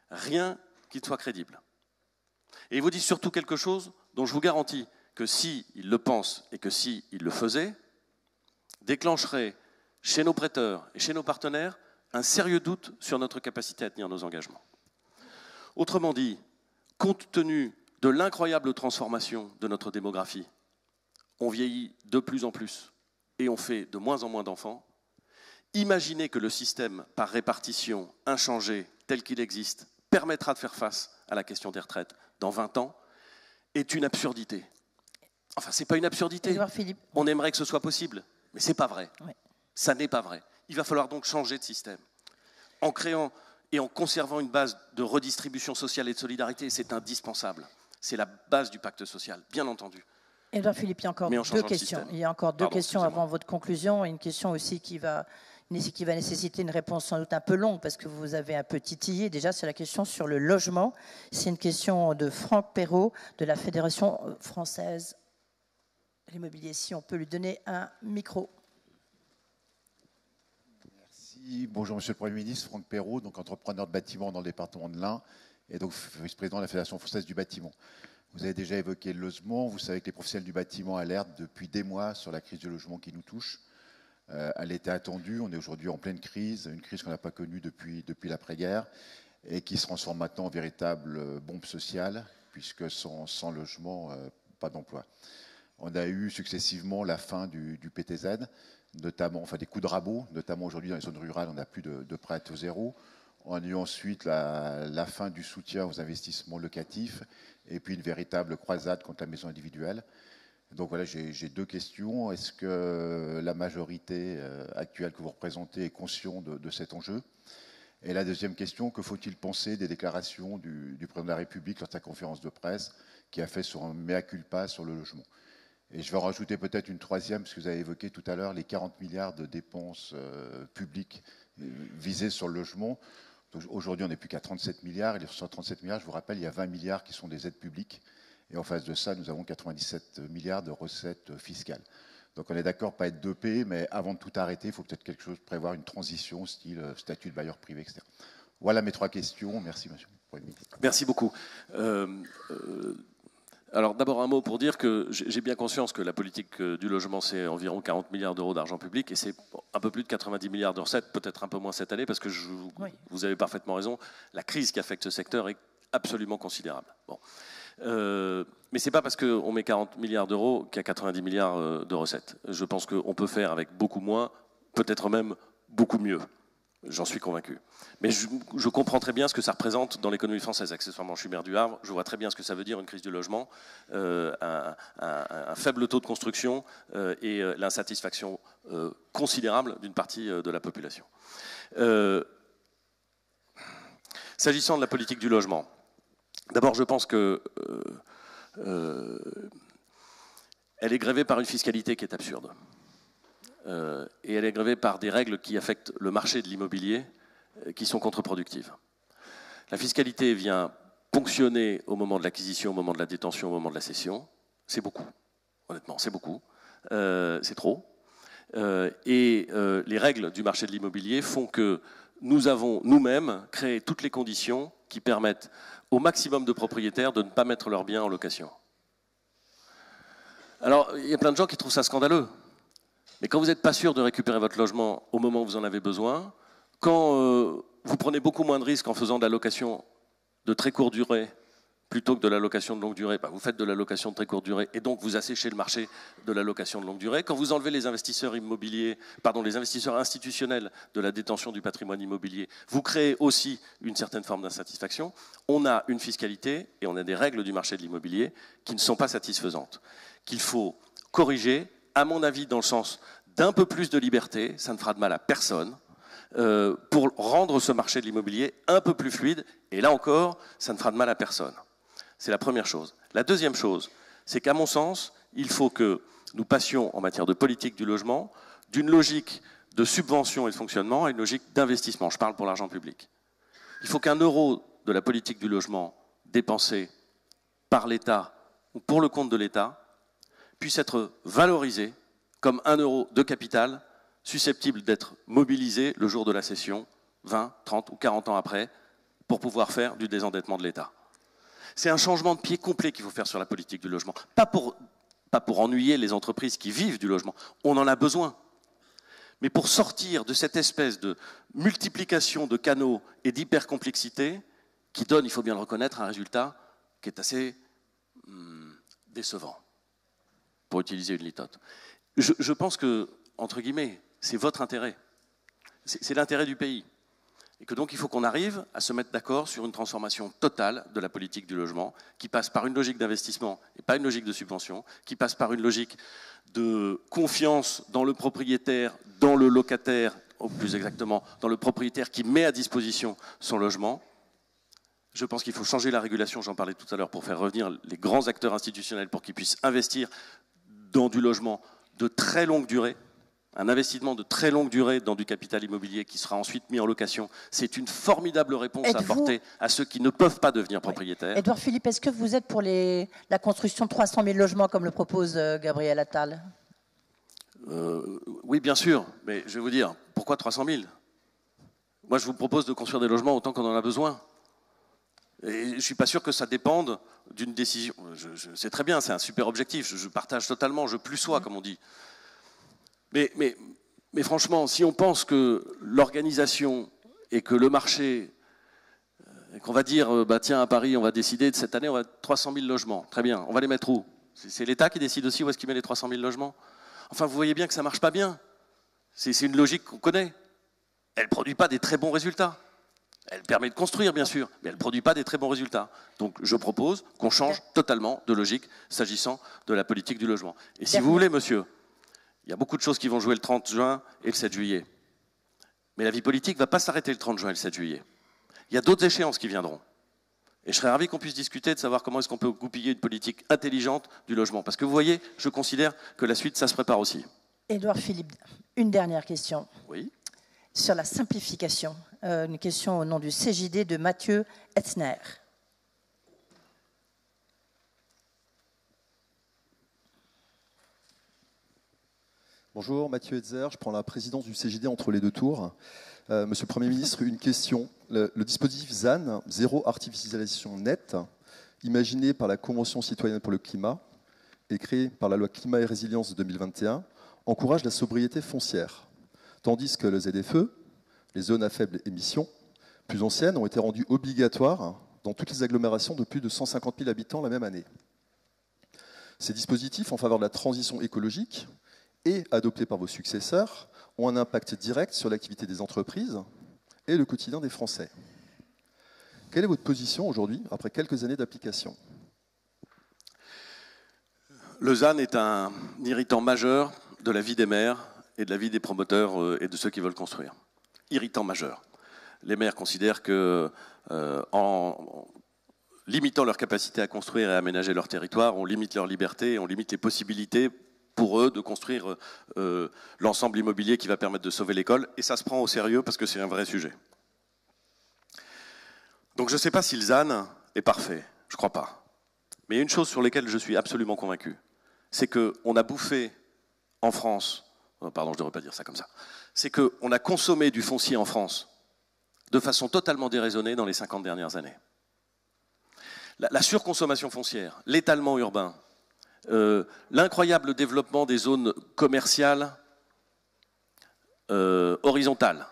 Rien qui ne soit crédible. Et ils vous disent surtout quelque chose dont je vous garantis que s'ils le pensent et que s'ils le faisaient, déclencherait chez nos prêteurs et chez nos partenaires un sérieux doute sur notre capacité à tenir nos engagements. Autrement dit, compte tenu de l'incroyable transformation de notre démographie, on vieillit de plus en plus et on fait de moins en moins d'enfants. Imaginez que le système par répartition inchangé tel qu'il existe permettra de faire face à la question des retraites dans 20 ans est une absurdité. Enfin, ce n'est pas une absurdité. On aimerait que ce soit possible, mais ce n'est pas vrai. Oui. Ça n'est pas vrai. Il va falloir donc changer de système. En créant et en conservant une base de redistribution sociale et de solidarité, c'est indispensable. C'est la base du pacte social, bien entendu. Édouard Philippe, il y a encore deux questions. Il y a encore deux questions avant votre conclusion, et une question aussi qui va nécessiter une réponse sans doute un peu longue, parce que vous avez un peu titillé. Déjà, c'est la question sur le logement. C'est une question de Franck Perrault, de la Fédération française de l'immobilier. Si on peut lui donner un micro. Bonjour Monsieur le Premier ministre, Franck Perrault, donc entrepreneur de bâtiment dans le département de l'Ain et donc vice-président de la Fédération française du bâtiment. Vous avez déjà évoqué le logement, vous savez que les professionnels du bâtiment alertent depuis des mois sur la crise du logement qui nous touche. Elle était attendue, on est aujourd'hui en pleine crise, une crise qu'on n'a pas connue depuis l'après-guerre et qui se transforme maintenant en véritable bombe sociale, puisque sans logement, pas d'emploi. On a eu successivement la fin du PTZ, notamment, enfin des coups de rabot, notamment aujourd'hui dans les zones rurales, on n'a plus de prêt à taux zéro. On a eu ensuite la fin du soutien aux investissements locatifs et puis une véritable croisade contre la maison individuelle. Donc voilà, j'ai deux questions. Est-ce que la majorité actuelle que vous représentez est consciente de cet enjeu? Et la deuxième question, que faut-il penser des déclarations du président de la République lors de sa conférence de presse qui a fait sur un mea culpa sur le logement? Et je vais en rajouter peut-être une troisième, parce que vous avez évoqué tout à l'heure les 40 milliards de dépenses publiques visées sur le logement. Aujourd'hui, on n'est plus qu'à 37 milliards. Et sur 37 milliards, je vous rappelle, il y a 20 milliards qui sont des aides publiques. Et en face de ça, nous avons 97 milliards de recettes fiscales. Donc on est d'accord, pas être dopé, mais avant de tout arrêter, il faut peut-être quelque chose, prévoir une transition, style statut de bailleur privé, etc. Voilà mes trois questions. Merci, monsieur le Premier ministre. Merci beaucoup. Alors d'abord un mot pour dire que j'ai bien conscience que la politique du logement, c'est environ 40 milliards d'euros d'argent public et c'est un peu plus de 90 milliards de recettes, peut-être un peu moins cette année, parce que vous avez parfaitement raison, la crise qui affecte ce secteur est absolument considérable. Bon. Mais ce n'est pas parce qu'on met 40 milliards d'euros qu'il y a 90 milliards de recettes. Je pense qu'on peut faire avec beaucoup moins, peut-être même beaucoup mieux. J'en suis convaincu. Mais je comprends très bien ce que ça représente dans l'économie française. Accessoirement, je suis maire du Havre, je vois très bien ce que ça veut dire une crise du logement, un faible taux de construction et l'insatisfaction considérable d'une partie de la population. S'agissant de la politique du logement, d'abord je pense que elle est grévée par une fiscalité qui est absurde. Et elle est gravée par des règles qui affectent le marché de l'immobilier qui sont contre-productives. La fiscalité vient ponctionner au moment de l'acquisition, au moment de la détention, au moment de la cession. C'est beaucoup, honnêtement, c'est beaucoup. C'est trop. Et les règles du marché de l'immobilier font que nous avons nous-mêmes créé toutes les conditions qui permettent au maximum de propriétaires de ne pas mettre leurs biens en location. Alors, il y a plein de gens qui trouvent ça scandaleux. Mais quand vous n'êtes pas sûr de récupérer votre logement au moment où vous en avez besoin, quand vous prenez beaucoup moins de risques en faisant de la location de très courte durée plutôt que de la location de longue durée, vous faites de la location de très courte durée et donc vous asséchez le marché de la location de longue durée. Quand vous enlevez les investisseurs immobiliers, les investisseurs institutionnels de la détention du patrimoine immobilier, vous créez aussi une certaine forme d'insatisfaction. On a une fiscalité et on a des règles du marché de l'immobilier qui ne sont pas satisfaisantes, qu'il faut corriger, à mon avis, dans le sens d'un peu plus de liberté, ça ne fera de mal à personne, pour rendre ce marché de l'immobilier un peu plus fluide, et là encore, ça ne fera de mal à personne. C'est la première chose. La deuxième chose, c'est qu'à mon sens, il faut que nous passions, en matière de politique du logement, d'une logique de subvention et de fonctionnement à une logique d'investissement. Je parle pour l'argent public. Il faut qu'un euro de la politique du logement dépensé par l'État ou pour le compte de l'État puisse être valorisé comme un euro de capital susceptible d'être mobilisé le jour de la cession, 20, 30 ou 40 ans après, pour pouvoir faire du désendettement de l'État. C'est un changement de pied complet qu'il faut faire sur la politique du logement. Pas pour ennuyer les entreprises qui vivent du logement, on en a besoin. Mais pour sortir de cette espèce de multiplication de canaux et d'hypercomplexité qui donne, il faut bien le reconnaître, un résultat qui est assez décevant, pour utiliser une litote. Je pense que, entre guillemets, c'est votre intérêt. C'est l'intérêt du pays. Et que donc il faut qu'on arrive à se mettre d'accord sur une transformation totale de la politique du logement, qui passe par une logique d'investissement et pas une logique de subvention, qui passe par une logique de confiance dans le propriétaire, dans le locataire, ou plus exactement, dans le propriétaire qui met à disposition son logement. Je pense qu'il faut changer la régulation, j'en parlais tout à l'heure, pour faire revenir les grands acteurs institutionnels pour qu'ils puissent investir dans du logement de très longue durée, un investissement de très longue durée dans du capital immobilier qui sera ensuite mis en location. C'est une formidable réponse à apporter à ceux qui ne peuvent pas devenir propriétaires. Édouard Philippe, est-ce que vous êtes pour la construction de 300 000 logements comme le propose Gabriel Attal? Oui, bien sûr, mais je vais vous dire, pourquoi 300 000 ? Moi, je vous propose de construire des logements autant qu'on en a besoin. Et je ne suis pas sûr que ça dépende d'une décision. C'est très bien, c'est un super objectif, je partage totalement, je plus sois, comme on dit. Mais franchement, si on pense que l'organisation et que le marché, et qu'on va dire, bah tiens, à Paris, on va décider de cette année, on va 300 000 logements. Très bien, on va les mettre où? C'est l'État qui décide aussi où est-ce qu'il met les 300 000 logements. Enfin, vous voyez bien que ça ne marche pas bien. C'est une logique qu'on connaît. Elle ne produit pas des très bons résultats. Elle permet de construire, bien sûr, mais elle ne produit pas des très bons résultats. Donc, je propose qu'on change totalement de logique s'agissant de la politique du logement. Et si vous voulez, monsieur, il y a beaucoup de choses qui vont jouer le 30 juin et le 7 juillet. Mais la vie politique ne va pas s'arrêter le 30 juin et le 7 juillet. Il y a d'autres échéances qui viendront. Et je serais ravi qu'on puisse discuter de savoir comment est-ce qu'on peut goupiller une politique intelligente du logement. Parce que vous voyez, je considère que la suite, ça se prépare aussi. Édouard Philippe, une dernière question. Oui. Sur la simplification. Une question au nom du CJD de Mathieu Etzner. Bonjour, Mathieu Hetzer, je prends la présidence du CJD entre les deux tours. Monsieur le Premier ministre, une question. Le dispositif ZAN, zéro artificialisation nette, imaginé par la Convention citoyenne pour le climat et créé par la loi Climat et Résilience de 2021, encourage la sobriété foncière, tandis que le ZFE, les zones à faible émission, plus anciennes, ont été rendues obligatoires dans toutes les agglomérations de plus de 150 000 habitants la même année. Ces dispositifs en faveur de la transition écologique et adoptés par vos successeurs ont un impact direct sur l'activité des entreprises et le quotidien des Français. Quelle est votre position aujourd'hui, après quelques années d'application? Le ZAN est un irritant majeur de la vie des maires et de la vie des promoteurs et de ceux qui veulent construire. Irritant majeur. Les maires considèrent que en limitant leur capacité à construire et à aménager leur territoire, on limite leur liberté, on limite les possibilités pour eux de construire l'ensemble immobilier qui va permettre de sauver l'école. Et ça se prend au sérieux parce que c'est un vrai sujet. Donc je ne sais pas si le ZAN est parfait, je ne crois pas. Mais il y a une chose sur laquelle je suis absolument convaincu, c'est qu'on a bouffé en France, pardon, je ne devrais pas dire ça comme ça, c'est qu'on a consommé du foncier en France de façon totalement déraisonnée dans les 50 dernières années. La surconsommation foncière, l'étalement urbain, l'incroyable développement des zones commerciales horizontales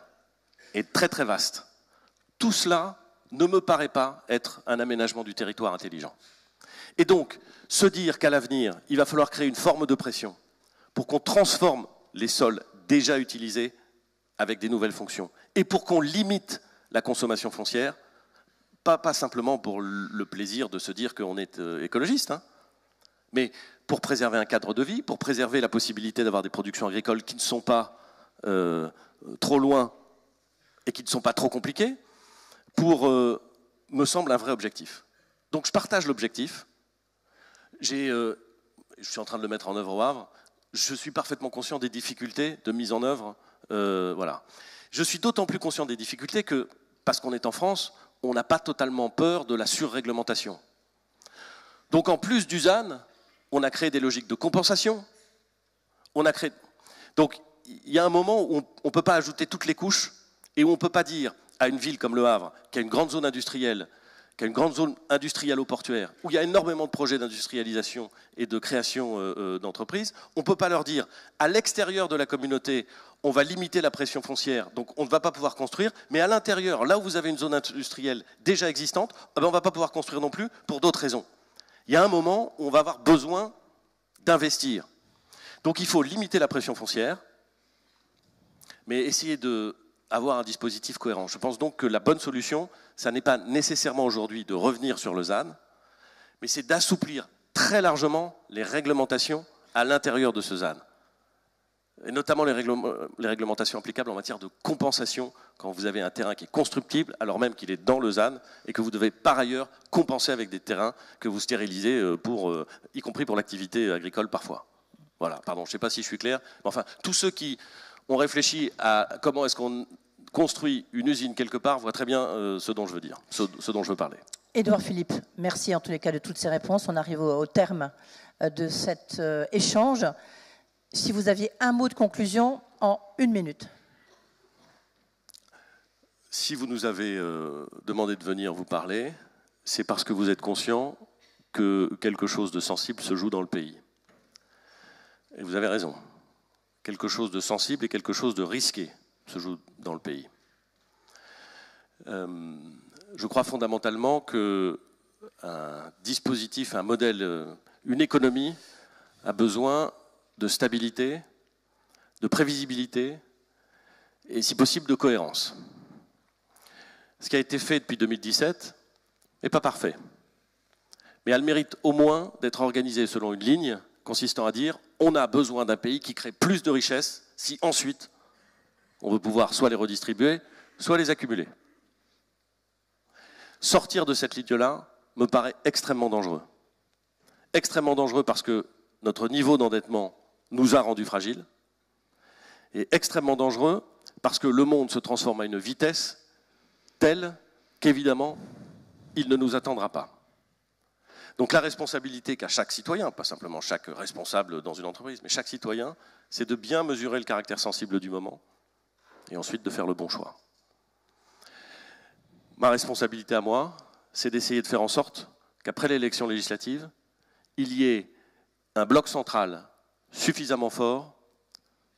et très très vastes, tout cela ne me paraît pas être un aménagement du territoire intelligent. Et donc, se dire qu'à l'avenir, il va falloir créer une forme de pression pour qu'on transforme les sols déjà utilisés avec des nouvelles fonctions et pour qu'on limite la consommation foncière, pas simplement pour le plaisir de se dire qu'on est écologiste, hein, mais pour préserver un cadre de vie, pour préserver la possibilité d'avoir des productions agricoles qui ne sont pas trop loin et qui ne sont pas trop compliquées, me semble un vrai objectif. Donc je partage l'objectif. Je suis en train de le mettre en œuvre au Havre. Je suis parfaitement conscient des difficultés de mise en œuvre. Voilà. Je suis d'autant plus conscient des difficultés que, parce qu'on est en France, on n'a pas totalement peur de la surréglementation. Donc en plus du ZAN, on a créé des logiques de compensation. Donc il y a un moment où on ne peut pas ajouter toutes les couches et où on ne peut pas dire à une ville comme Le Havre, qui a une grande zone industrielle, portuaire, où il y a énormément de projets d'industrialisation et de création d'entreprises, on ne peut pas leur dire, à l'extérieur de la communauté, on va limiter la pression foncière, donc on ne va pas pouvoir construire, mais à l'intérieur, là où vous avez une zone industrielle déjà existante, on ne va pas pouvoir construire non plus pour d'autres raisons. Il y a un moment où on va avoir besoin d'investir. Donc il faut limiter la pression foncière, mais essayer d'avoir un dispositif cohérent. Je pense donc que la bonne solution, ça n'est pas nécessairement aujourd'hui de revenir sur le ZAN, mais c'est d'assouplir très largement les réglementations à l'intérieur de ce ZAN. Et notamment les réglementations applicables en matière de compensation quand vous avez un terrain qui est constructible alors même qu'il est dans le ZAN et que vous devez par ailleurs compenser avec des terrains que vous stérilisez, y compris pour l'activité agricole parfois. Voilà, pardon, je ne sais pas si je suis clair, mais enfin, tous ceux qui ont réfléchi à comment est-ce qu'on construit une usine quelque part voient très bien ce dont je veux dire, ce dont je veux parler. Édouard Philippe, merci en tous les cas de toutes ces réponses. On arrive au terme de cet échange. Si vous aviez un mot de conclusion en 1 minute. si vous nous avez demandé de venir vous parler, c'est parce que vous êtes conscient que quelque chose de sensible se joue dans le pays. Et vous avez raison. Quelque chose de sensible et quelque chose de risqué se joue dans le pays. Je crois fondamentalement qu'un dispositif, un modèle, une économie a besoin de stabilité, de prévisibilité et, si possible, de cohérence. Ce qui a été fait depuis 2017 n'est pas parfait, mais elle mérite au moins d'être organisée selon une ligne consistant à dire on a besoin d'un pays qui crée plus de richesses si ensuite on veut pouvoir soit les redistribuer, soit les accumuler. Sortir de cette ligne-là me paraît extrêmement dangereux. Extrêmement dangereux parce que notre niveau d'endettement nous a rendus fragiles, et extrêmement dangereux parce que le monde se transforme à une vitesse telle qu'évidemment, il ne nous attendra pas. Donc la responsabilité qu'a chaque citoyen, pas simplement chaque responsable dans une entreprise, mais chaque citoyen, c'est de bien mesurer le caractère sensible du moment et ensuite de faire le bon choix. Ma responsabilité à moi, c'est d'essayer de faire en sorte qu'après l'élection législative, il y ait un bloc central suffisamment fort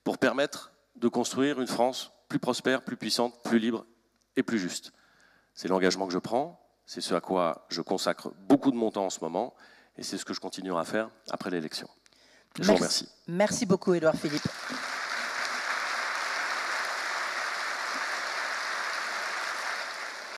pour permettre de construire une France plus prospère, plus puissante, plus libre et plus juste. C'est l'engagement que je prends, c'est ce à quoi je consacre beaucoup de mon temps en ce moment, et c'est ce que je continuerai à faire après l'élection. Je vous remercie. Merci beaucoup, Édouard Philippe.